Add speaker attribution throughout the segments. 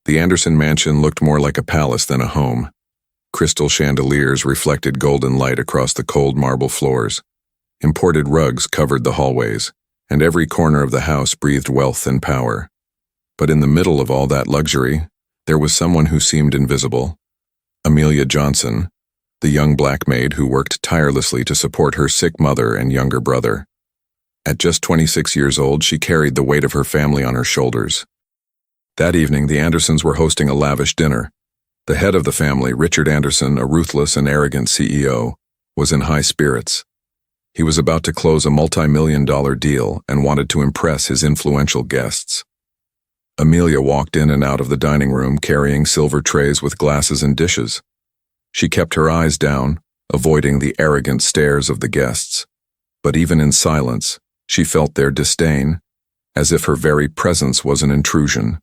Speaker 1: The Anderson mansion looked more like a palace than a home. Crystal chandeliers reflected golden light across the cold marble floors. Imported rugs covered the hallways, and every corner of the house breathed wealth and power. But in the middle of all that luxury, there was someone who seemed invisible. Amelia Johnson, the young black maid who worked tirelessly to support her sick mother and younger brother. At just 26 years old, she carried the weight of her family on her shoulders. That evening, the Andersons were hosting a lavish dinner. The head of the family, Richard Anderson, a ruthless and arrogant CEO, was in high spirits. He was about to close a multi-million-dollar deal and wanted to impress his influential guests. Amelia walked in and out of the dining room carrying silver trays with glasses and dishes. She kept her eyes down, avoiding the arrogant stares of the guests. But even in silence, she felt their disdain, as if her very presence was an intrusion.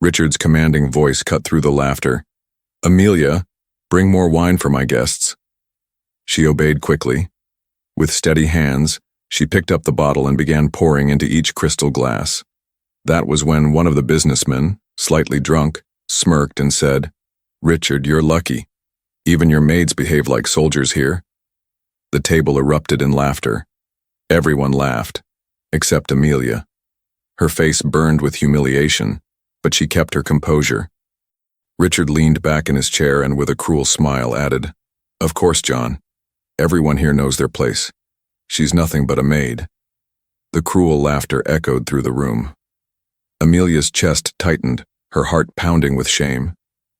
Speaker 1: Richard's commanding voice cut through the laughter. "Amelia, bring more wine for my guests." She obeyed quickly. With steady hands, she picked up the bottle and began pouring into each crystal glass. That was when one of the businessmen, slightly drunk, smirked and said, "Richard, you're lucky. Even your maids behave like soldiers here." The table erupted in laughter. Everyone laughed, except Amelia. Her face burned with humiliation, but she kept her composure. Richard leaned back in his chair and with a cruel smile added, "Of course, John. Everyone here knows their place. She's nothing but a maid." The cruel laughter echoed through the room. Amelia's chest tightened, her heart pounding with shame.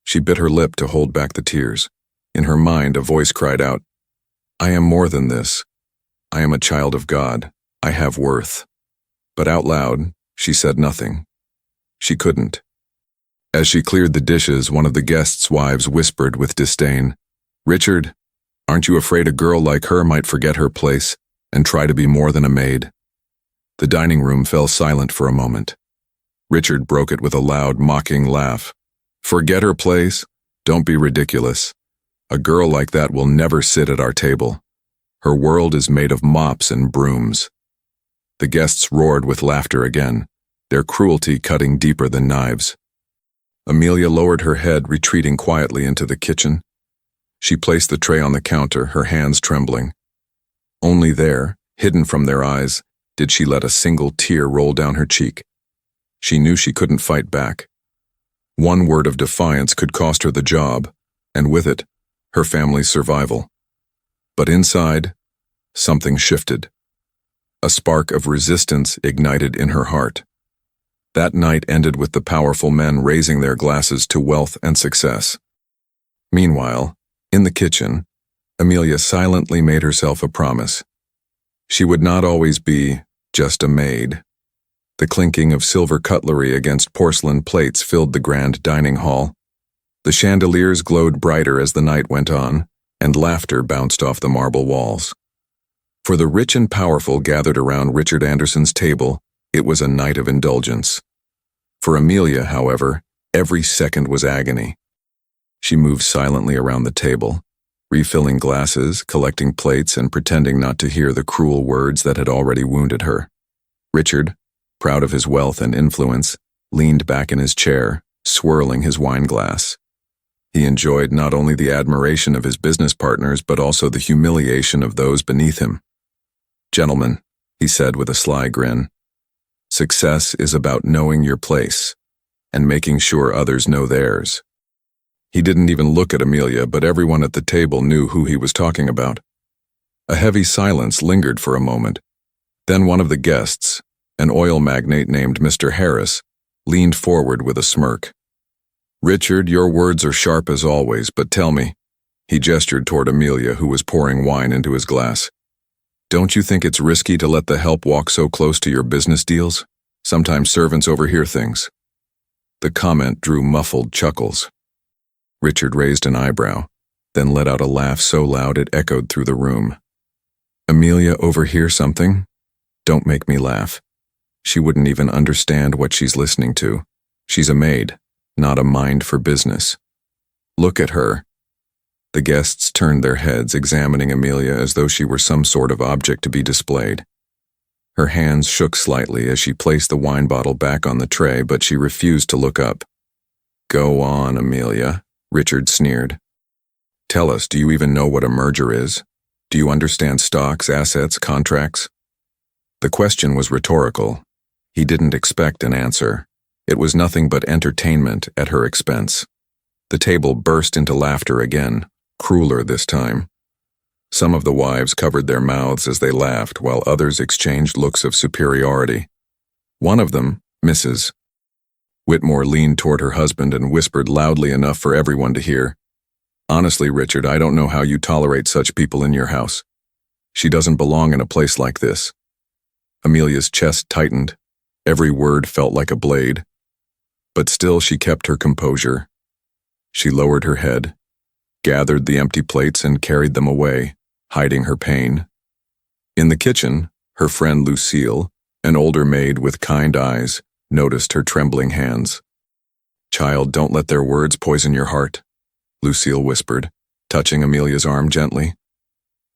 Speaker 1: She bit her lip to hold back the tears. In her mind, a voice cried out, "I am more than this. I am a child of God. I have worth." But out loud, she said nothing. She couldn't. As she cleared the dishes, one of the guests' wives whispered with disdain, "Richard, aren't you afraid a girl like her might forget her place and try to be more than a maid?" The dining room fell silent for a moment. Richard broke it with a loud, mocking laugh. "Forget her place? Don't be ridiculous. A girl like that will never sit at our table. Her world is made of mops and brooms." The guests roared with laughter again, their cruelty cutting deeper than knives. Amelia lowered her head, retreating quietly into the kitchen. She placed the tray on the counter, her hands trembling. Only there, hidden from their eyes, did she let a single tear roll down her cheek. She knew she couldn't fight back. One word of defiance could cost her the job, and with it, her family's survival. But inside, something shifted. A spark of resistance ignited in her heart. That night ended with the powerful men raising their glasses to wealth and success. Meanwhile, in the kitchen, Amelia silently made herself a promise. She would not always be just a maid. The clinking of silver cutlery against porcelain plates filled the grand dining hall. The chandeliers glowed brighter as the night went on, and laughter bounced off the marble walls. For the rich and powerful gathered around Richard Anderson's table, it was a night of indulgence. For Amelia, however, every second was agony. She moved silently around the table, refilling glasses, collecting plates, and pretending not to hear the cruel words that had already wounded her. Richard, proud of his wealth and influence, leaned back in his chair, swirling his wine glass. He enjoyed not only the admiration of his business partners but also the humiliation of those beneath him. "Gentlemen," he said with a sly grin, "success is about knowing your place and making sure others know theirs." He didn't even look at Amelia, but everyone at the table knew who he was talking about. A heavy silence lingered for a moment. Then one of the guests, an oil magnate named Mr. Harris, leaned forward with a smirk. "Richard, your words are sharp as always, but tell me," he gestured toward Amelia, who was pouring wine into his glass, "don't you think it's risky to let the help walk so close to your business deals? Sometimes servants overhear things." The comment drew muffled chuckles. Richard raised an eyebrow, then let out a laugh so loud it echoed through the room. "Amelia overhear something? Don't make me laugh. She wouldn't even understand what she's listening to. She's a maid, not a mind for business. Look at her." The guests turned their heads, examining Amelia as though she were some sort of object to be displayed. Her hands shook slightly as she placed the wine bottle back on the tray, but she refused to look up. Go on, Amelia, Richard sneered. Tell us, do you even know what a merger is? Do you understand stocks, assets, contracts? The question was rhetorical. He didn't expect an answer. It was nothing but entertainment at her expense. The table burst into laughter again, crueler this time. Some of the wives covered their mouths as they laughed, while others exchanged looks of superiority. One of them, Mrs. Whitmore, leaned toward her husband and whispered loudly enough for everyone to hear. Honestly, Richard, I don't know how you tolerate such people in your house. She doesn't belong in a place like this. Amelia's chest tightened. Every word felt like a blade. But still she kept her composure. She lowered her head, gathered the empty plates and carried them away, hiding her pain. In the kitchen, her friend Lucille, an older maid with kind eyes, noticed her trembling hands. Child, don't let their words poison your heart, Lucille whispered, touching Amelia's arm gently.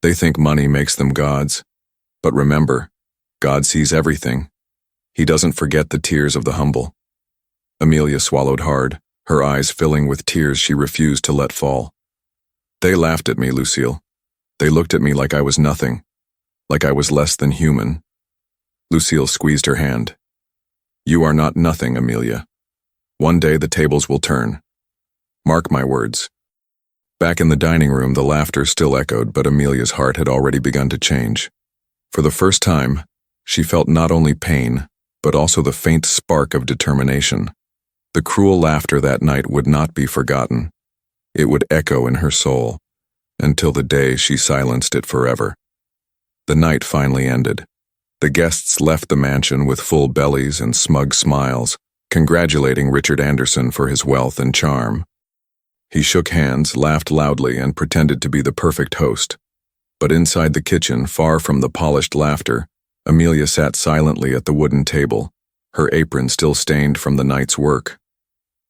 Speaker 1: They think money makes them gods. But remember, God sees everything. He doesn't forget the tears of the humble. Amelia swallowed hard, her eyes filling with tears she refused to let fall. They laughed at me, Lucille. They looked at me like I was nothing, like I was less than human. Lucille squeezed her hand. You are not nothing, Amelia. One day the tables will turn. Mark my words. Back in the dining room, the laughter still echoed, but Amelia's heart had already begun to change. For the first time, she felt not only pain, but also the faint spark of determination. The cruel laughter that night would not be forgotten. It would echo in her soul, until the day she silenced it forever. The night finally ended. The guests left the mansion with full bellies and smug smiles, congratulating Richard Anderson for his wealth and charm. He shook hands, laughed loudly, and pretended to be the perfect host. But inside the kitchen, far from the polished laughter, Amelia sat silently at the wooden table, her apron still stained from the night's work.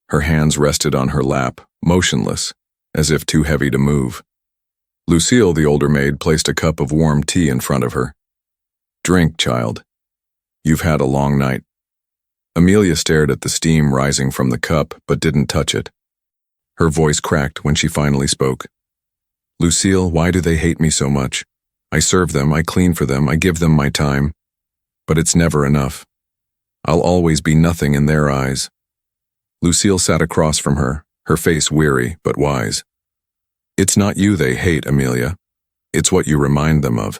Speaker 1: Her hands rested on her lap, motionless, as if too heavy to move. Lucille, the older maid, placed a cup of warm tea in front of her. Drink, child. You've had a long night. Amelia stared at the steam rising from the cup, but didn't touch it. Her voice cracked when she finally spoke. Lucille, why do they hate me so much? I serve them, I clean for them, I give them my time. But it's never enough. I'll always be nothing in their eyes. Lucille sat across from her, her face weary but wise. It's not you they hate, Amelia. It's what you remind them of.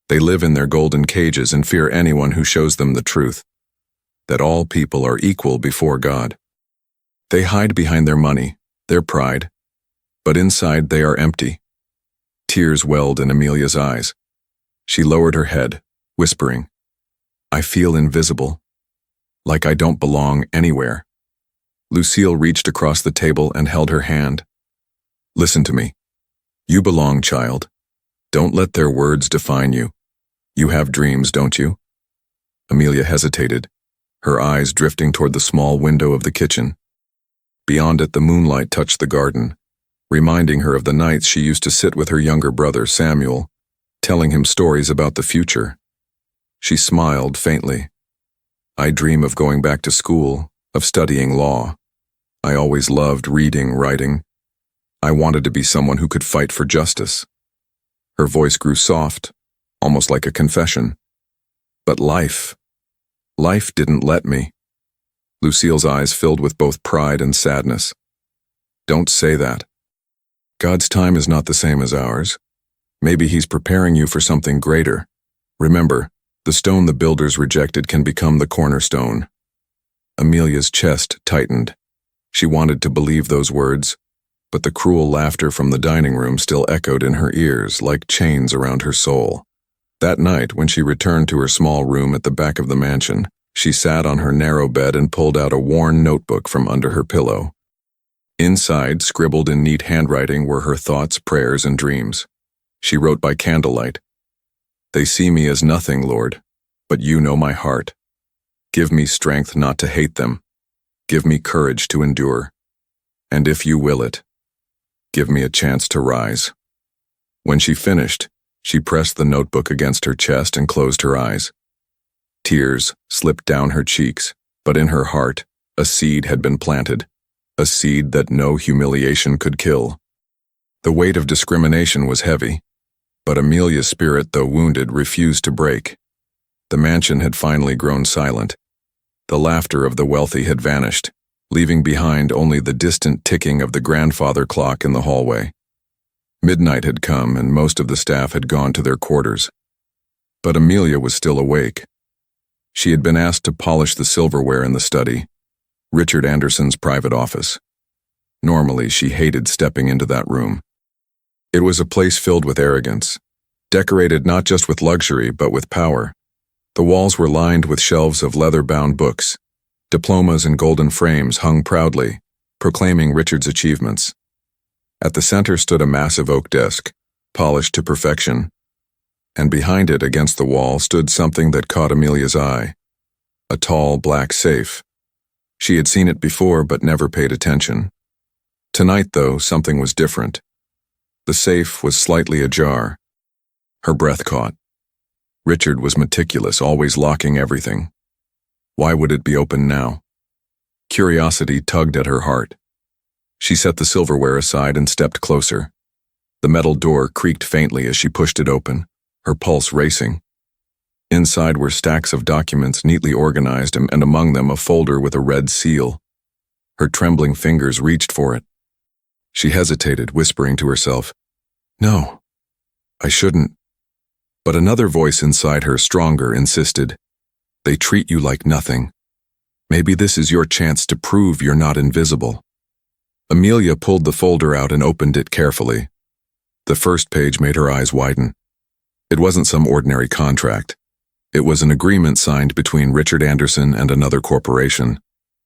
Speaker 1: They live in their golden cages and fear anyone who shows them the truth, that all people are equal before God. They hide behind their money, their pride, but inside they are empty. Tears welled in Amelia's eyes. She lowered her head, whispering, I feel invisible, like I don't belong anywhere. Lucille reached across the table and held her hand. Listen to me. You belong, child. Don't let their words define you. You have dreams, don't you? Amelia hesitated, her eyes drifting toward the small window of the kitchen. Beyond it, the moonlight touched the garden, reminding her of the nights she used to sit with her younger brother, Samuel, telling him stories about the future. She smiled faintly. I dream of going back to school, of studying law. I always loved reading, writing. I wanted to be someone who could fight for justice. Her voice grew soft, almost like a confession. But life didn't let me. Lucille's eyes filled with both pride and sadness. Don't say that. God's time is not the same as ours. Maybe He's preparing you for something greater. Remember, the stone the builders rejected can become the cornerstone. Amelia's chest tightened. She wanted to believe those words, but the cruel laughter from the dining room still echoed in her ears like chains around her soul. That night, when she returned to her small room at the back of the mansion, she sat on her narrow bed and pulled out a worn notebook from under her pillow. Inside, scribbled in neat handwriting, were her thoughts, prayers, and dreams. She wrote by candlelight. They see me as nothing, Lord, but you know my heart. Give me strength not to hate them. Give me courage to endure. And if you will it, give me a chance to rise. When she finished, she pressed the notebook against her chest and closed her eyes. Tears slipped down her cheeks, but in her heart, a seed had been planted. a seed that no humiliation could kill. The weight of discrimination was heavy, but Amelia's spirit, though wounded, refused to break. The mansion had finally grown silent. The laughter of the wealthy had vanished, leaving behind only the distant ticking of the grandfather clock in the hallway. Midnight had come, and most of the staff had gone to their quarters. But Amelia was still awake. She had been asked to polish the silverware in the study, Richard Anderson's private office. Normally, she hated stepping into that room. It was a place filled with arrogance, decorated not just with luxury but with power. The walls were lined with shelves of leather-bound books. Diplomas in golden frames hung proudly, proclaiming Richard's achievements. At the center stood a massive oak desk, polished to perfection, and behind it, against the wall, stood something that caught Amelia's eye: a tall, black safe. She had seen it before but never paid attention. Tonight, though, something was different. The safe was slightly ajar. Her breath caught. Richard was meticulous, always locking everything. Why would it be open now? Curiosity tugged at her heart. She set the silverware aside and stepped closer. The metal door creaked faintly as she pushed it open, her pulse racing. Inside were stacks of documents neatly organized, and among them a folder with a red seal. Her trembling fingers reached for it. She hesitated, whispering to herself, "No, I shouldn't." But another voice inside her, stronger, insisted, "They treat you like nothing. Maybe this is your chance to prove you're not invisible." Amelia pulled the folder out and opened it carefully. The first page made her eyes widen. It wasn't some ordinary contract. It was an agreement signed between Richard Anderson and another corporation,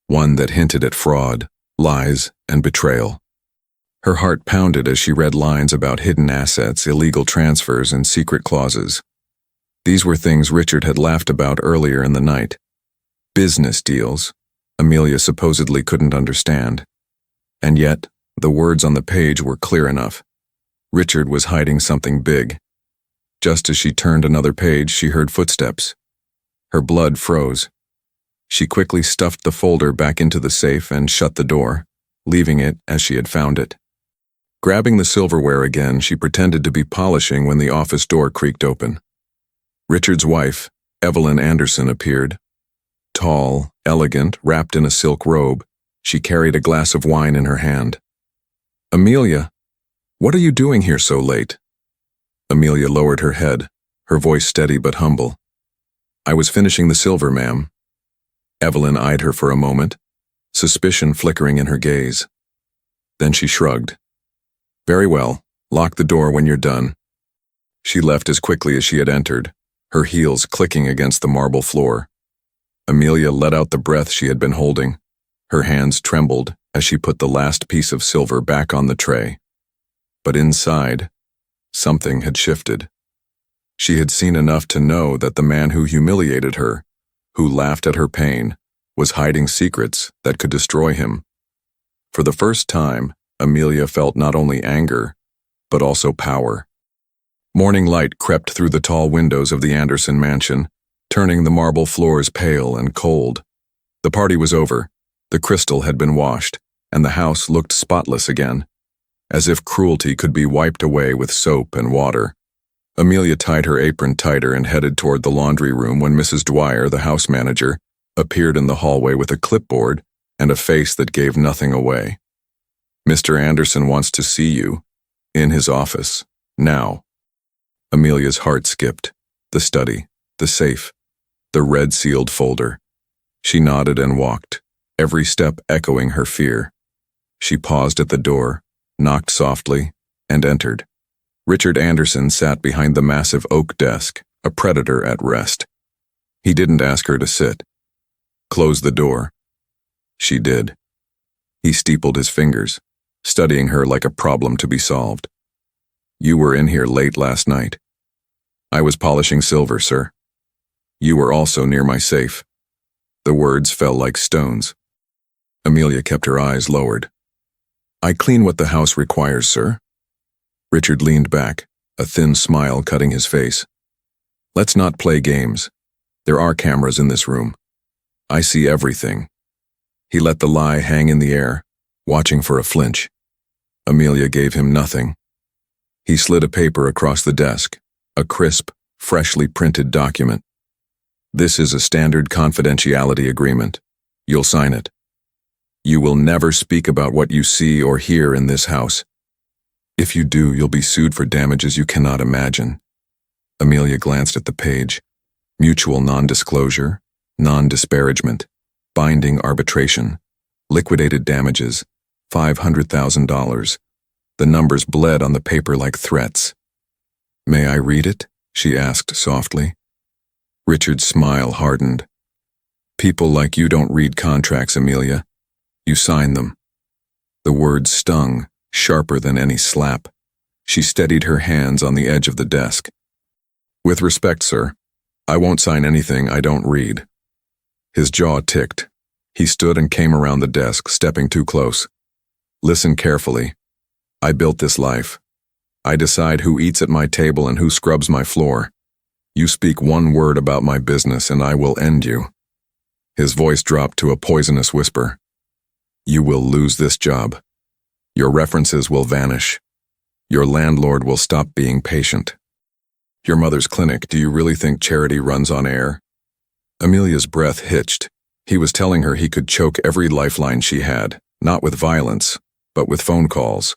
Speaker 1: one that hinted at fraud, lies, and betrayal. Her heart pounded as she read lines about hidden assets, illegal transfers, and secret clauses. These were things Richard had laughed about earlier in the night. Business deals Amelia supposedly couldn't understand. And yet, the words on the page were clear enough. Richard was hiding something big. Just as she turned another page, she heard footsteps. Her blood froze. She quickly stuffed the folder back into the safe and shut the door, leaving it as she had found it. Grabbing the silverware again, she pretended to be polishing when the office door creaked open. Richard's wife, Evelyn Anderson, appeared. Tall, elegant, wrapped in a silk robe, she carried a glass of wine in her hand. "Amelia, what are you doing here so late?" Amelia lowered her head, her voice steady but humble. "I was finishing the silver, ma'am." Evelyn eyed her for a moment, suspicion flickering in her gaze. Then she shrugged. "Very well, lock the door when you're done." She left as quickly as she had entered, her heels clicking against the marble floor. Amelia let out the breath she had been holding. Her hands trembled as she put the last piece of silver back on the tray. But inside, something had shifted. She had seen enough to know that the man who humiliated her, who laughed at her pain, was hiding secrets that could destroy him. For the first time, Amelia felt not only anger, but also power. Morning light crept through the tall windows of the Anderson mansion, turning the marble floors pale and cold. The party was over, the crystal had been washed, and the house looked spotless again, as if cruelty could be wiped away with soap and water. Amelia tied her apron tighter and headed toward the laundry room when Mrs. Dwyer, the house manager, appeared in the hallway with a clipboard and a face that gave nothing away. "Mr. Anderson wants to see you. In his office. Now." Amelia's heart skipped. The study, the safe, the red-sealed folder. She nodded and walked, every step echoing her fear. She paused at the door, knocked softly, and entered. Richard Anderson sat behind the massive oak desk, a predator at rest. He didn't ask her to sit. "Close the door." She did. He steepled his fingers, studying her like a problem to be solved. "You were in here late last night." "I was polishing silver, sir." "You were also near my safe." The words fell like stones. Amelia kept her eyes lowered. "I clean what the house requires, sir." Richard leaned back, a thin smile cutting his face. "Let's not play games. There are cameras in this room. I see everything." He let the lie hang in the air, watching for a flinch. Amelia gave him nothing. He slid a paper across the desk, a crisp, freshly printed document. This is a standard confidentiality agreement. You'll sign it. You will never speak about what you see or hear in this house. If you do, you'll be sued for damages you cannot imagine. Amelia glanced at the page. Mutual non-disclosure, non-disparagement, binding arbitration, liquidated damages, $500,000. The numbers bled on the paper like threats. "May I read it?" she asked softly. Richard's smile hardened. "People like you don't read contracts, Amelia. You sign them." The words stung, sharper than any slap. She steadied her hands on the edge of the desk. "With respect, sir, I won't sign anything I don't read." His jaw ticked. He stood and came around the desk, stepping too close. "Listen carefully. I built this life. I decide who eats at my table and who scrubs my floor. You speak one word about my business and I will end you." His voice dropped to a poisonous whisper. "You will lose this job. Your references will vanish. Your landlord will stop being patient. Your mother's clinic, do you really think charity runs on air?" Amelia's breath hitched. He was telling her he could choke every lifeline she had, not with violence, but with phone calls.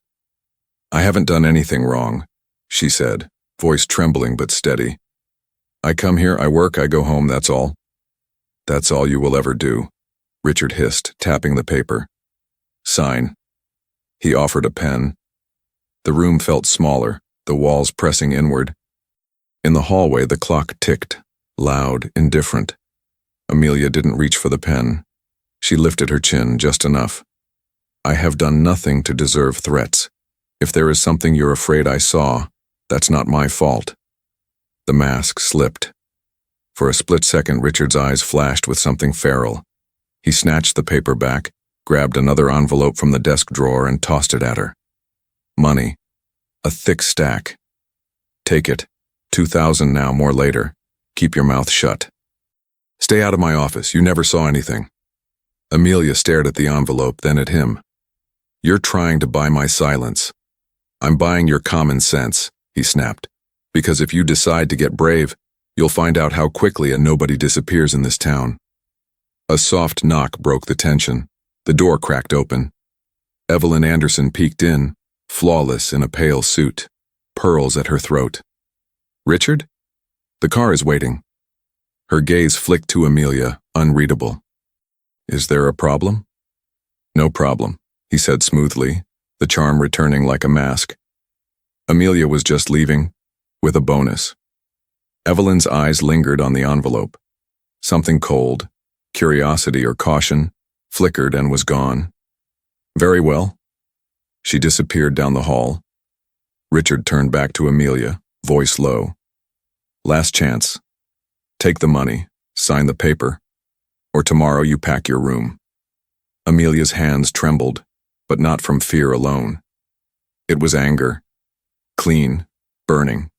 Speaker 1: "I haven't done anything wrong," she said, voice trembling but steady. "I come here, I work, I go home, that's all." "That's all you will ever do," Richard hissed, tapping the paper. "Sign." He offered a pen. The room felt smaller, the walls pressing inward. In the hallway, the clock ticked, loud, indifferent. Amelia didn't reach for the pen. She lifted her chin just enough. "I have done nothing to deserve threats. If there is something you're afraid I saw, that's not my fault." The mask slipped. For a split second, Richard's eyes flashed with something feral. He snatched the paper back, grabbed another envelope from the desk drawer and tossed it at her. Money. A thick stack. "Take it. 2,000 now, more later. Keep your mouth shut." "Stay out of my office. You never saw anything." Amelia stared at the envelope, then at him. "You're trying to buy my silence." "I'm buying your common sense," he snapped. "Because if you decide to get brave, you'll find out how quickly a nobody disappears in this town." A soft knock broke the tension. The door cracked open. Evelyn Anderson peeked in, flawless in a pale suit, pearls at her throat. "Richard? The car is waiting." Her gaze flicked to Amelia, unreadable. "Is there a problem?" "No problem," he said smoothly, the charm returning like a mask. Amelia was just leaving, with a bonus. Evelyn's eyes lingered on the envelope. Something cold, curiosity or caution, flickered and was gone. "Very well." She disappeared down the hall. Richard turned back to Amelia, voice low. "Last chance. Take the money, sign the paper, or tomorrow you pack your room." Amelia's hands trembled, but not from fear alone. It was anger. Clean, burning.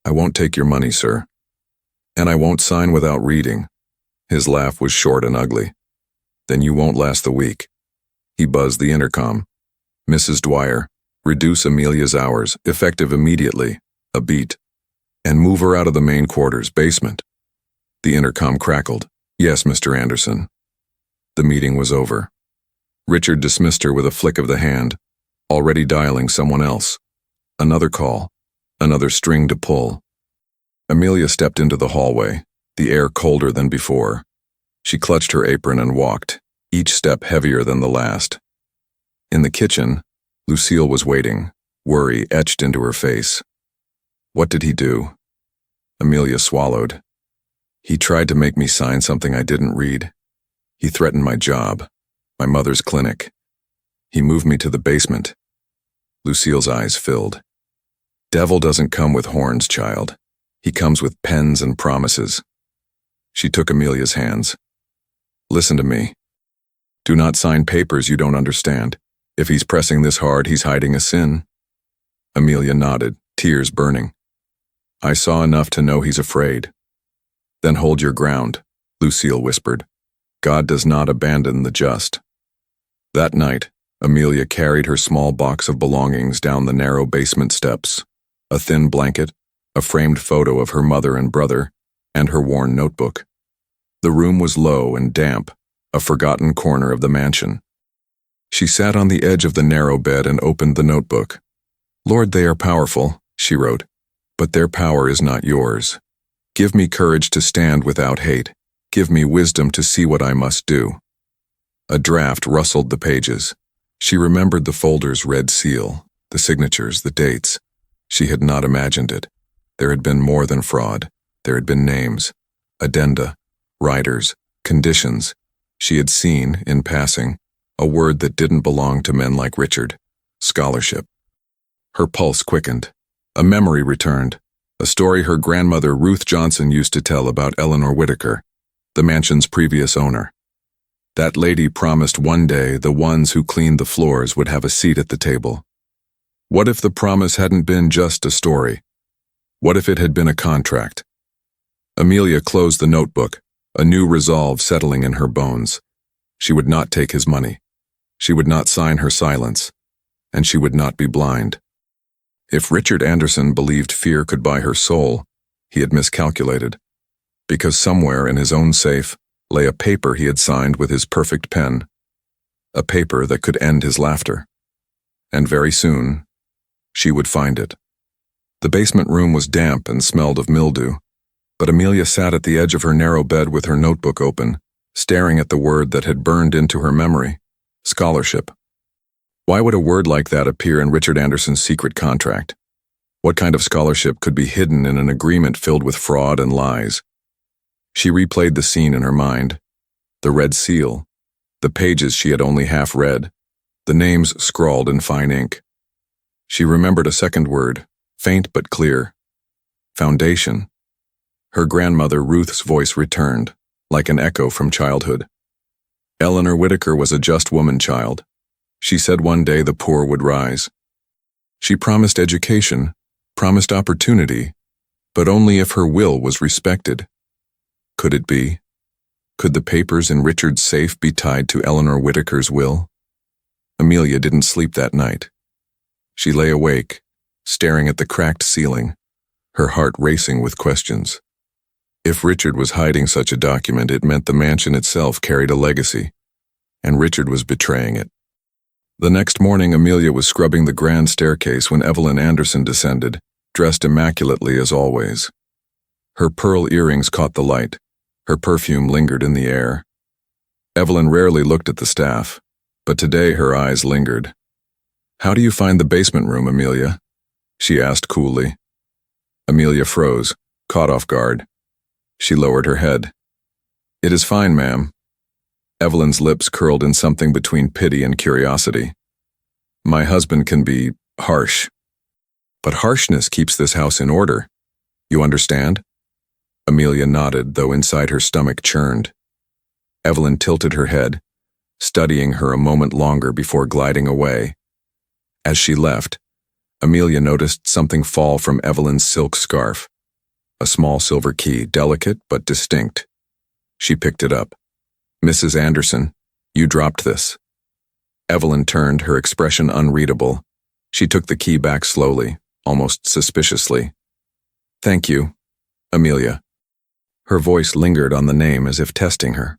Speaker 1: "I won't take your money, sir. And I won't sign without reading." His laugh was short and ugly. "Then you won't last the week." He buzzed the intercom. "Mrs. Dwyer, reduce Amelia's hours, effective immediately, a beat, and move her out of the main quarters, basement." The intercom crackled. "Yes, Mr. Anderson." The meeting was over. Richard dismissed her with a flick of the hand, already dialing someone else. Another call, another string to pull. Amelia stepped into the hallway, the air colder than before. She clutched her apron and walked, each step heavier than the last. In the kitchen, Lucille was waiting, worry etched into her face. What did he do? Amelia swallowed. He tried to make me sign something I didn't read. He threatened my job, my mother's clinic. He moved me to the basement. Lucille's eyes filled. Devil doesn't come with horns, child. He comes with pens and promises. She took Amelia's hands. Listen to me. Do not sign papers you don't understand. If he's pressing this hard, he's hiding a sin. Amelia nodded, tears burning. I saw enough to know he's afraid. Then hold your ground, Lucille whispered. God does not abandon the just. That night, Amelia carried her small box of belongings down the narrow basement steps. A thin blanket, a framed photo of her mother and brother, and her worn notebook. The room was low and damp, a forgotten corner of the mansion. She sat on the edge of the narrow bed and opened the notebook. "Lord, they are powerful," she wrote, "but their power is not yours. Give me courage to stand without hate. Give me wisdom to see what I must do." A draft rustled the pages. She remembered the folder's red seal, the signatures, the dates. She had not imagined it. There had been more than fraud. There had been names, addenda, riders, conditions. She had seen, in passing, a word that didn't belong to men like Richard: scholarship. Her pulse quickened. A memory returned, a story her grandmother Ruth Johnson used to tell about Eleanor Whitaker, the mansion's previous owner. That lady promised one day the ones who cleaned the floors would have a seat at the table. What if the promise hadn't been just a story? What if it had been a contract? Amelia closed the notebook, a new resolve settling in her bones. She would not take his money. She would not sign her silence. And she would not be blind. If Richard Anderson believed fear could buy her soul, he had miscalculated. Because somewhere in his own safe lay a paper he had signed with his perfect pen. A paper that could end his laughter. And very soon, she would find it. The basement room was damp and smelled of mildew, but Amelia sat at the edge of her narrow bed with her notebook open, staring at the word that had burned into her memory: scholarship. Why would a word like that appear in Richard Anderson's secret contract? What kind of scholarship could be hidden in an agreement filled with fraud and lies? She replayed the scene in her mind. The red seal, the pages she had only half read, the names scrawled in fine ink. She remembered a second word, faint but clear: foundation. Her grandmother Ruth's voice returned, like an echo from childhood. Eleanor Whitaker was a just woman child. She said one day the poor would rise. She promised education, promised opportunity, but only if her will was respected. Could it be? Could the papers in Richard's safe be tied to Eleanor Whitaker's will? Amelia didn't sleep that night. She lay awake, staring at the cracked ceiling, her heart racing with questions. If Richard was hiding such a document, it meant the mansion itself carried a legacy, and Richard was betraying it. The next morning, Amelia was scrubbing the grand staircase when Evelyn Anderson descended, dressed immaculately as always. Her pearl earrings caught the light. Her perfume lingered in the air. Evelyn rarely looked at the staff, but today her eyes lingered. "How do you find the basement room, Amelia?" she asked coolly. Amelia froze, caught off guard. She lowered her head. "It is fine, ma'am." Evelyn's lips curled in something between pity and curiosity. "My husband can be harsh. But harshness keeps this house in order. You understand?" Amelia nodded, though inside her stomach churned. Evelyn tilted her head, studying her a moment longer before gliding away. As she left, Amelia noticed something fall from Evelyn's silk scarf. A small silver key, delicate but distinct. She picked it up. "Mrs. Anderson, you dropped this." Evelyn turned, her expression unreadable. She took the key back slowly, almost suspiciously. "Thank you, Amelia." Her voice lingered on the name as if testing her.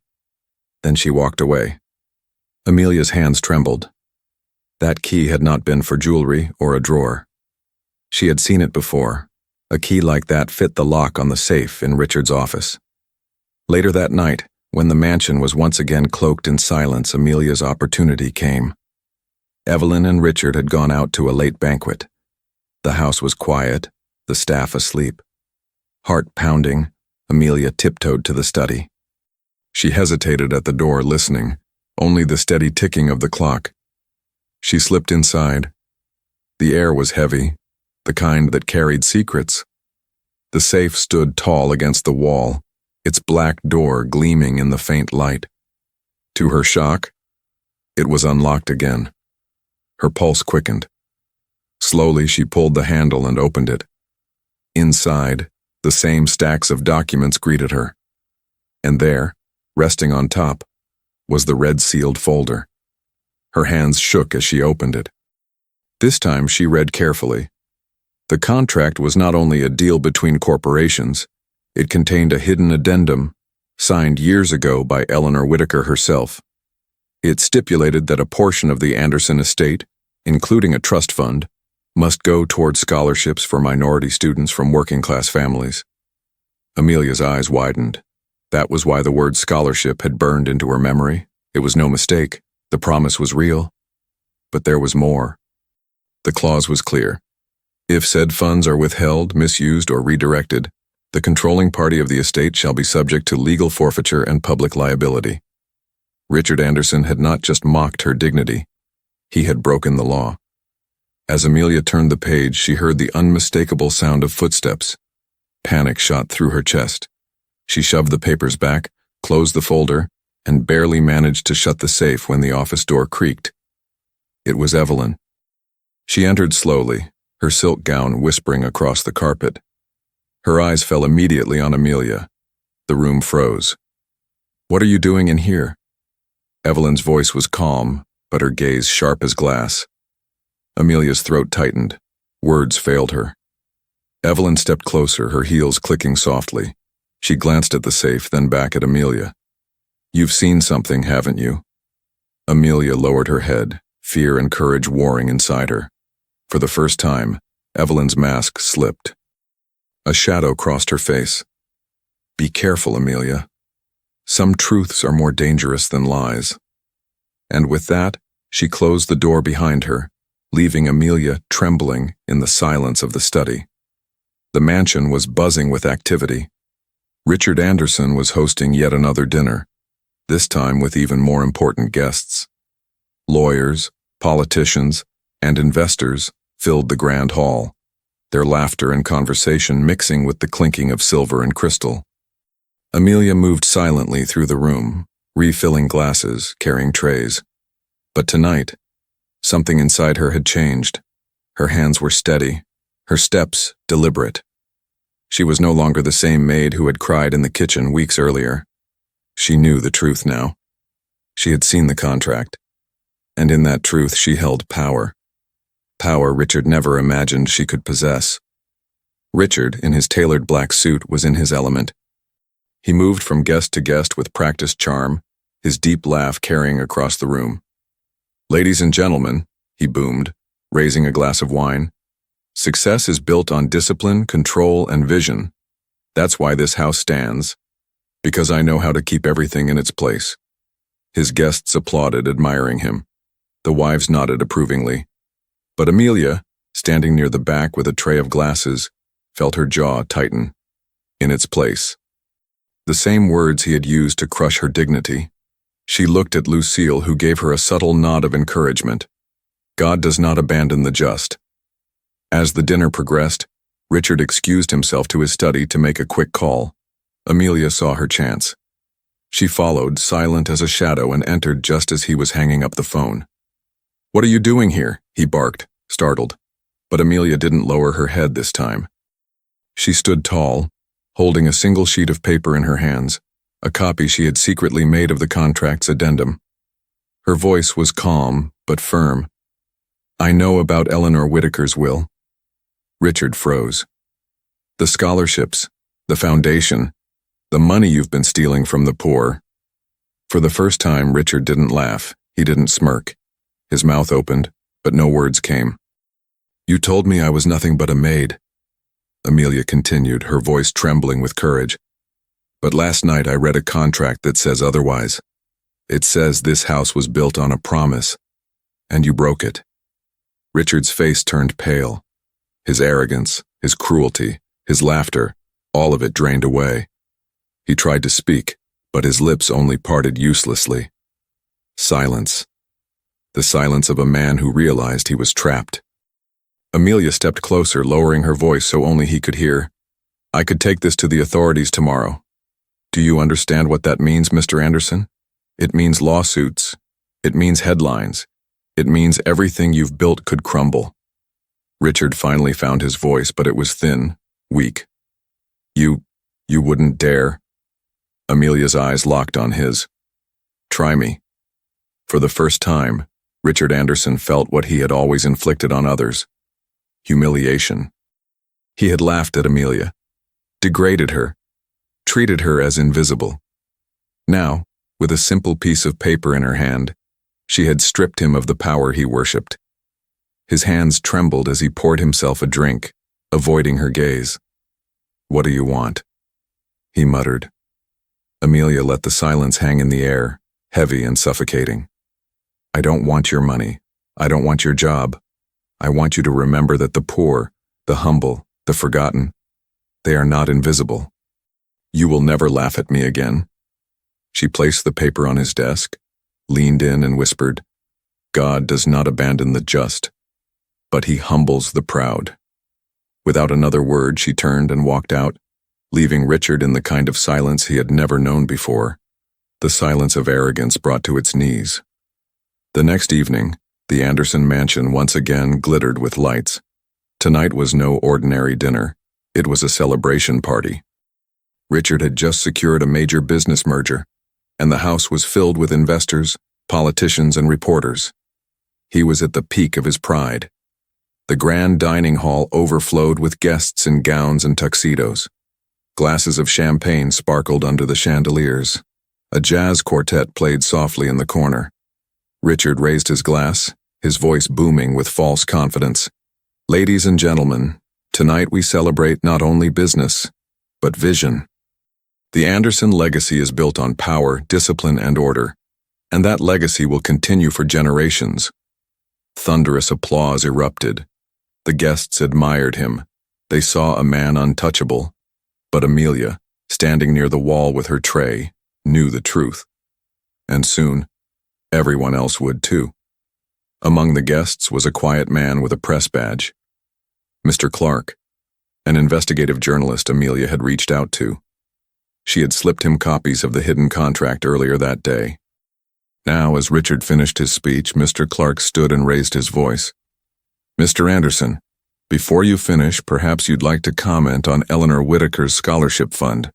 Speaker 1: Then she walked away. Amelia's hands trembled. That key had not been for jewelry or a drawer. She had seen it before. A key like that fit the lock on the safe in Richard's office. Later that night, when the mansion was once again cloaked in silence, Amelia's opportunity came. Evelyn and Richard had gone out to a late banquet. The house was quiet, the staff asleep. Heart pounding, Amelia tiptoed to the study. She hesitated at the door, listening, only the steady ticking of the clock. She slipped inside. The air was heavy, the kind that carried secrets. The safe stood tall against the wall, its black door gleaming in the faint light. To her shock, it was unlocked again. Her pulse quickened. Slowly she pulled the handle and opened it. Inside, the same stacks of documents greeted her. And there, resting on top, was the red-sealed folder. Her hands shook as she opened it. This time she read carefully. The contract was not only a deal between corporations, it contained a hidden addendum, signed years ago by Eleanor Whitaker herself. It stipulated that a portion of the Anderson estate, including a trust fund, must go toward scholarships for minority students from working-class families. Amelia's eyes widened. That was why the word scholarship had burned into her memory. It was no mistake. The promise was real. But there was more. The clause was clear. If said funds are withheld, misused, or redirected, the controlling party of the estate shall be subject to legal forfeiture and public liability. Richard Anderson had not just mocked her dignity. He had broken the law. As Amelia turned the page, she heard the unmistakable sound of footsteps. Panic shot through her chest. She shoved the papers back, closed the folder, and barely managed to shut the safe when the office door creaked. It was Evelyn. She entered slowly, her silk gown whispering across the carpet. Her eyes fell immediately on Amelia. The room froze. "What are you doing in here?" Evelyn's voice was calm, but her gaze sharp as glass. Amelia's throat tightened. Words failed her. Evelyn stepped closer, her heels clicking softly. She glanced at the safe, then back at Amelia. "You've seen something, haven't you?" Amelia lowered her head, fear and courage warring inside her. For the first time, Evelyn's mask slipped. A shadow crossed her face. "Be careful, Amelia. Some truths are more dangerous than lies." And with that, she closed the door behind her, leaving Amelia trembling in the silence of the study. The mansion was buzzing with activity. Richard Anderson was hosting yet another dinner, this time with even more important guests. Lawyers, politicians, and investors filled the grand hall, their laughter and conversation mixing with the clinking of silver and crystal. Amelia moved silently through the room, refilling glasses, carrying trays. But tonight, something inside her had changed. Her hands were steady, her steps deliberate. She was no longer the same maid who had cried in the kitchen weeks earlier. She knew the truth now. She had seen the contract, and in that truth she held power. Power Richard never imagined she could possess. Richard, in his tailored black suit, was in his element. He moved from guest to guest with practiced charm, his deep laugh carrying across the room. "Ladies and gentlemen," he boomed, raising a glass of wine, "success is built on discipline, control, and vision. That's why this house stands, because I know how to keep everything in its place." His guests applauded, admiring him. The wives nodded approvingly. But Amelia, standing near the back with a tray of glasses, felt her jaw tighten. In its place. The same words he had used to crush her dignity. She looked at Lucille, who gave her a subtle nod of encouragement. God does not abandon the just. As the dinner progressed, Richard excused himself to his study to make a quick call. Amelia saw her chance. She followed, silent as a shadow, and entered just as he was hanging up the phone. "What are you doing here?" he barked, startled. But Amelia didn't lower her head this time. She stood tall, holding a single sheet of paper in her hands, a copy she had secretly made of the contract's addendum. Her voice was calm, but firm. "I know about Eleanor Whitaker's will." Richard froze. "The scholarships, the foundation, the money you've been stealing from the poor." For the first time, Richard didn't laugh. He didn't smirk. His mouth opened, but no words came. "You told me I was nothing but a maid," Amelia continued, her voice trembling with courage. "But last night I read a contract that says otherwise. It says this house was built on a promise, and you broke it." Richard's face turned pale. His arrogance, his cruelty, his laughter, all of it drained away. He tried to speak, but his lips only parted uselessly. Silence. The silence of a man who realized he was trapped. Amelia stepped closer, lowering her voice so only he could hear. "I could take this to the authorities tomorrow. Do you understand what that means, Mr. Anderson? It means lawsuits. It means headlines. It means everything you've built could crumble." Richard finally found his voice, but it was thin, weak. You wouldn't dare." Amelia's eyes locked on his. "Try me." For the first time, Richard Anderson felt what he had always inflicted on others: humiliation. He had laughed at Amelia, degraded her, treated her as invisible. Now, with a simple piece of paper in her hand, she had stripped him of the power he worshipped. His hands trembled as he poured himself a drink, avoiding her gaze. "What do you want?" he muttered. Amelia let the silence hang in the air, heavy and suffocating. "I don't want your money. I don't want your job. I want you to remember that the poor, the humble, the forgotten, they are not invisible. You will never laugh at me again." She placed the paper on his desk, leaned in and whispered, "God does not abandon the just, but he humbles the proud." Without another word, she turned and walked out, leaving Richard in the kind of silence he had never known before, the silence of arrogance brought to its knees. The next evening, the Anderson mansion once again glittered with lights. Tonight was no ordinary dinner. It was a celebration party. Richard had just secured a major business merger, and the house was filled with investors, politicians, and reporters. He was at the peak of his pride. The grand dining hall overflowed with guests in gowns and tuxedos. Glasses of champagne sparkled under the chandeliers. A jazz quartet played softly in the corner. Richard raised his glass, his voice booming with false confidence. "Ladies and gentlemen, tonight we celebrate not only business, but vision. The Anderson legacy is built on power, discipline, and order, and that legacy will continue for generations." Thunderous applause erupted. The guests admired him. They saw a man untouchable. But Amelia, standing near the wall with her tray, knew the truth. And soon, everyone else would too. Among the guests was a quiet man with a press badge. Mr. Clark, an investigative journalist Amelia had reached out to. She had slipped him copies of the hidden contract earlier that day. Now, as Richard finished his speech, Mr. Clark stood and raised his voice. "Mr. Anderson, before you finish, perhaps you'd like to comment on Eleanor Whitaker's scholarship fund,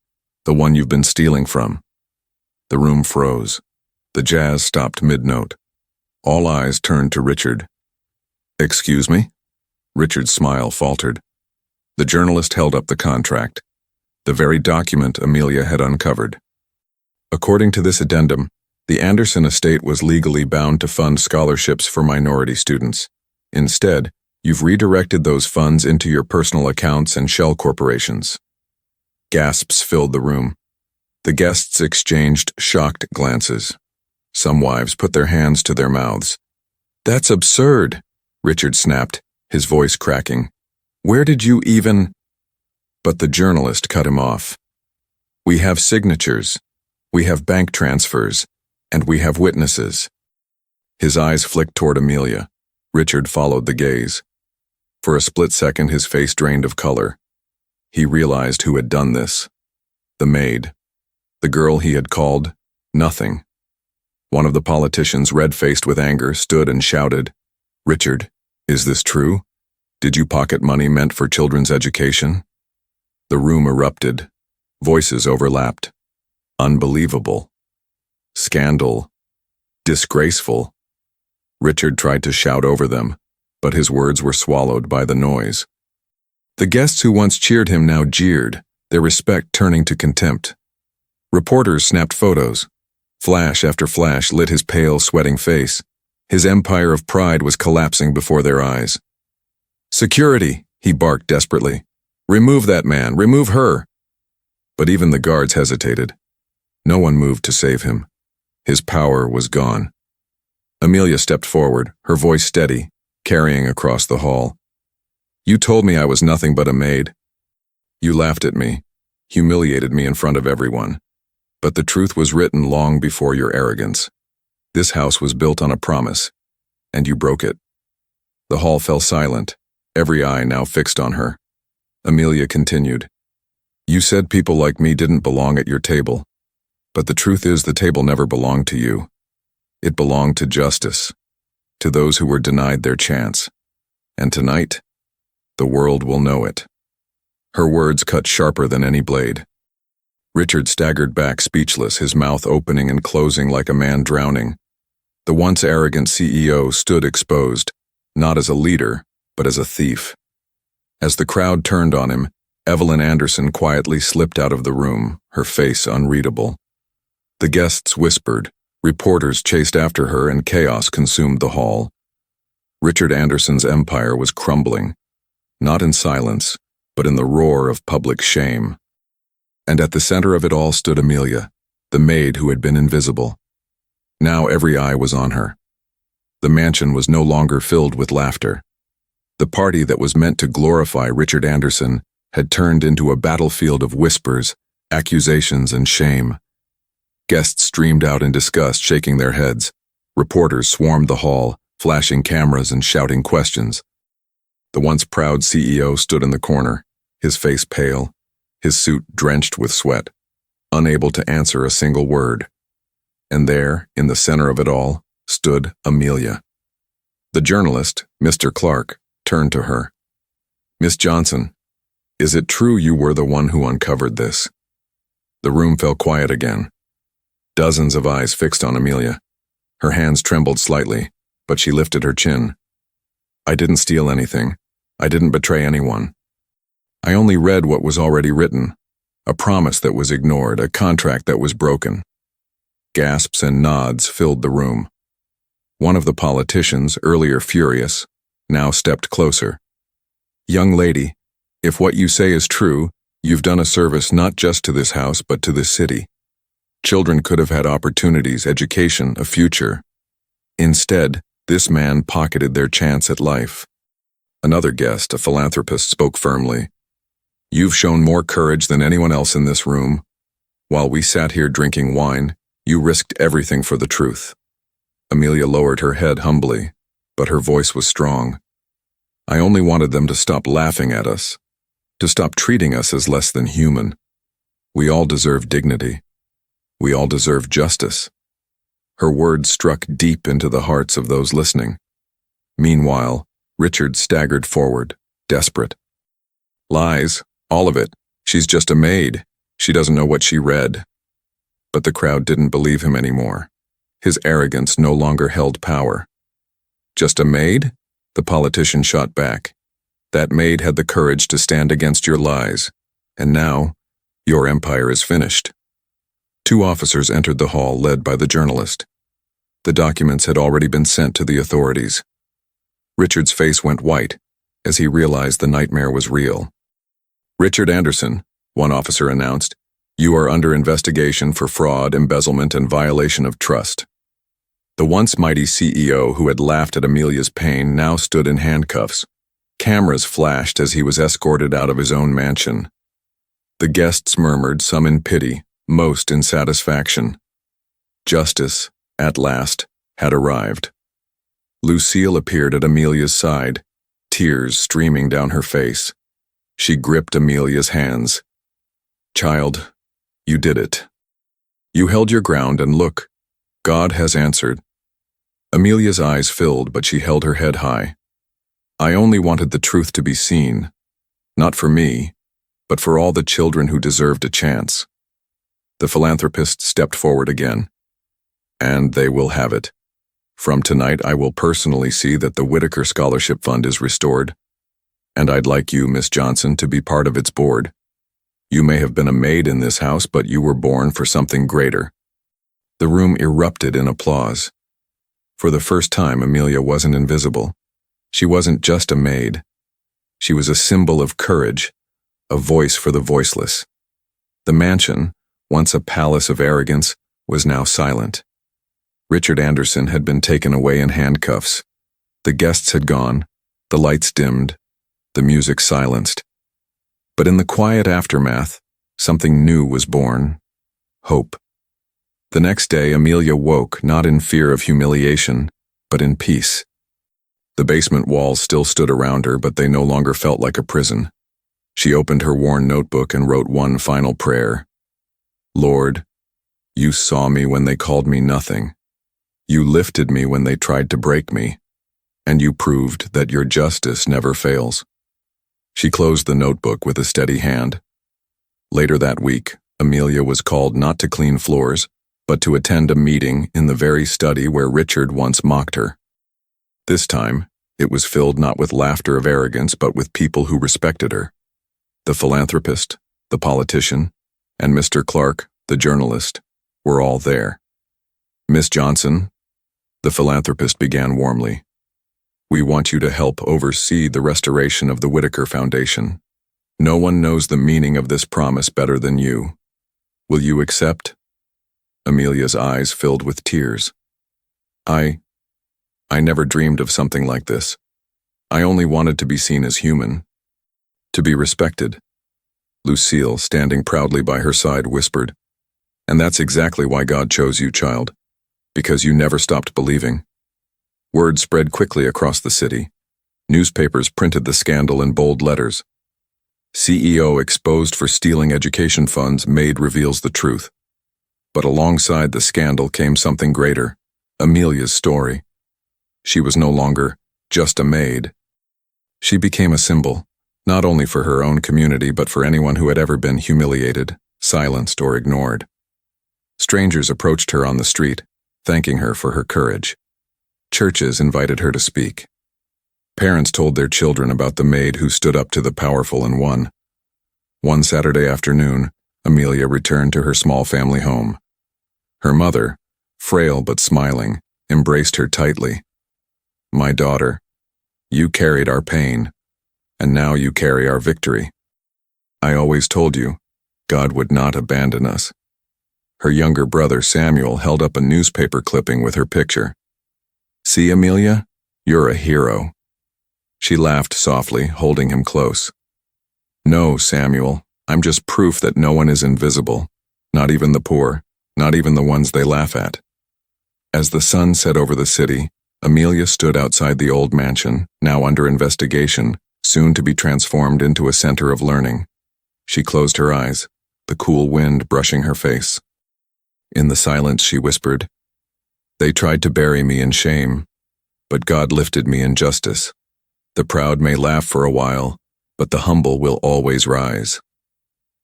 Speaker 1: the one you've been stealing from." The room froze. The jazz stopped mid-note. All eyes turned to Richard. "Excuse me?" Richard's smile faltered. The journalist held up the contract, the very document Amelia had uncovered. "According to this addendum, the Anderson estate was legally bound to fund scholarships for minority students. Instead, you've redirected those funds into your personal accounts and shell corporations." Gasps filled the room. The guests exchanged shocked glances. Some wives put their hands to their mouths. "That's absurd," Richard snapped, his voice cracking. "Where did you even—" But the journalist cut him off. "We have signatures, we have bank transfers, and we have witnesses." His eyes flicked toward Amelia. Richard followed the gaze. For a split second, his face drained of color. He realized who had done this. The maid. The girl he had called nothing. One of the politicians, red-faced with anger, stood and shouted, "Richard, is this true? Did you pocket money meant for children's education?" The room erupted. Voices overlapped. Unbelievable. Scandal. Disgraceful. Richard tried to shout over them, but his words were swallowed by the noise. The guests who once cheered him now jeered, their respect turning to contempt. Reporters snapped photos. Flash after flash lit his pale, sweating face. His empire of pride was collapsing before their eyes. "Security," he barked desperately. "Remove that man, remove her." But even the guards hesitated. No one moved to save him. His power was gone. Amelia stepped forward, her voice steady, carrying across the hall. "You told me I was nothing but a maid. You laughed at me, humiliated me in front of everyone. But the truth was written long before your arrogance. This house was built on a promise, and you broke it." The hall fell silent, every eye now fixed on her. Amelia continued, "You said people like me didn't belong at your table. But the truth is the table never belonged to you. It belonged to justice, to those who were denied their chance. And tonight, the world will know it." Her words cut sharper than any blade. Richard staggered back speechless, his mouth opening and closing like a man drowning. The once arrogant CEO stood exposed, not as a leader, but as a thief. As the crowd turned on him, Evelyn Anderson quietly slipped out of the room, her face unreadable. The guests whispered, reporters chased after her, and chaos consumed the hall. Richard Anderson's empire was crumbling, not in silence, but in the roar of public shame. And at the center of it all stood Amelia, the maid who had been invisible. Now every eye was on her. The mansion was no longer filled with laughter. The party that was meant to glorify Richard Anderson had turned into a battlefield of whispers, accusations, and shame. Guests streamed out in disgust, shaking their heads. Reporters swarmed the hall, flashing cameras and shouting questions. The once proud CEO stood in the corner, his face pale, his suit drenched with sweat, unable to answer a single word. And there, in the center of it all, stood Amelia. The journalist, Mr. Clark, turned to her. "Miss Johnson, is it true you were the one who uncovered this?" The room fell quiet again. Dozens of eyes fixed on Amelia. Her hands trembled slightly, but she lifted her chin. "I didn't steal anything. I didn't betray anyone. I only read what was already written, a promise that was ignored, a contract that was broken." Gasps and nods filled the room. One of the politicians, earlier furious, now stepped closer. "Young lady, if what you say is true, you've done a service not just to this house but to this city. Children could have had opportunities, education, a future. Instead, this man pocketed their chance at life." Another guest, a philanthropist, spoke firmly. "You've shown more courage than anyone else in this room. While we sat here drinking wine, you risked everything for the truth." Amelia lowered her head humbly, but her voice was strong. "I only wanted them to stop laughing at us, to stop treating us as less than human. We all deserve dignity. We all deserve justice." Her words struck deep into the hearts of those listening. Meanwhile, Richard staggered forward, desperate. "Lies, all of it. She's just a maid. She doesn't know what she read." But the crowd didn't believe him anymore. His arrogance no longer held power. "Just a maid?" The politician shot back. "That maid had the courage to stand against your lies. And now, your empire is finished." Two officers entered the hall, led by the journalist. The documents had already been sent to the authorities. Richard's face went white as he realized the nightmare was real. "Richard Anderson," one officer announced, "you are under investigation for fraud, embezzlement, and violation of trust." The once mighty CEO who had laughed at Amelia's pain now stood in handcuffs. Cameras flashed as he was escorted out of his own mansion. The guests murmured, some in pity, most in satisfaction. Justice, at last, had arrived. Lucille appeared at Amelia's side, tears streaming down her face. She gripped Amelia's hands. "Child, you did it. You held your ground, and look, God has answered." Amelia's eyes filled, but she held her head high. "I only wanted the truth to be seen, not for me, but for all the children who deserved a chance." The philanthropist stepped forward again. "And they will have it. From tonight, I will personally see that the Whitaker Scholarship Fund is restored. And I'd like you, Miss Johnson, to be part of its board. You may have been a maid in this house, but you were born for something greater." The room erupted in applause. For the first time, Amelia wasn't invisible. She wasn't just a maid. She was a symbol of courage, a voice for the voiceless. The mansion, once a palace of arrogance, was now silent. Richard Anderson had been taken away in handcuffs. The guests had gone, the lights dimmed, the music silenced. But in the quiet aftermath, something new was born: hope. The next day, Amelia woke not in fear of humiliation, but in peace. The basement walls still stood around her, but they no longer felt like a prison. She opened her worn notebook and wrote one final prayer. "Lord, you saw me when they called me nothing. You lifted me when they tried to break me, and you proved that your justice never fails." She closed the notebook with a steady hand. Later that week, Amelia was called not to clean floors, but to attend a meeting in the very study where Richard once mocked her. This time, it was filled not with laughter of arrogance, but with people who respected her. The philanthropist, the politician, and Mr. Clark, the journalist, were all there. "Miss Johnson," the philanthropist began warmly, "we want you to help oversee the restoration of the Whitaker Foundation. No one knows the meaning of this promise better than you. Will you accept?" Amelia's eyes filled with tears. I never dreamed of something like this. I only wanted to be seen as human, to be respected." Lucille, standing proudly by her side, whispered, "And that's exactly why God chose you, child, because you never stopped believing." Word spread quickly across the city. Newspapers printed the scandal in bold letters. "CEO exposed for stealing education funds, maid reveals the truth." But alongside the scandal came something greater, Amelia's story. She was no longer just a maid. She became a symbol, not only for her own community but for anyone who had ever been humiliated, silenced, or ignored. Strangers approached her on the street, thanking her for her courage. Churches invited her to speak. Parents told their children about the maid who stood up to the powerful and won. One Saturday afternoon, Amelia returned to her small family home. Her mother, frail but smiling, embraced her tightly. "My daughter, you carried our pain, and now you carry our victory. I always told you, God would not abandon us." Her younger brother Samuel held up a newspaper clipping with her picture. "See, Amelia, you're a hero." She laughed softly, holding him close. "No, Samuel, I'm just proof that no one is invisible, not even the poor, not even the ones they laugh at." As the sun set over the city, Amelia stood outside the old mansion, now under investigation, soon to be transformed into a center of learning. She closed her eyes, the cool wind brushing her face. In the silence she whispered, "They tried to bury me in shame, but God lifted me in justice. The proud may laugh for a while, but the humble will always rise."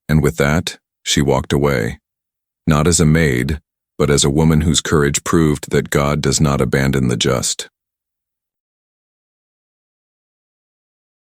Speaker 1: And with that, she walked away, not as a maid, but as a woman whose courage proved that God does not abandon the just.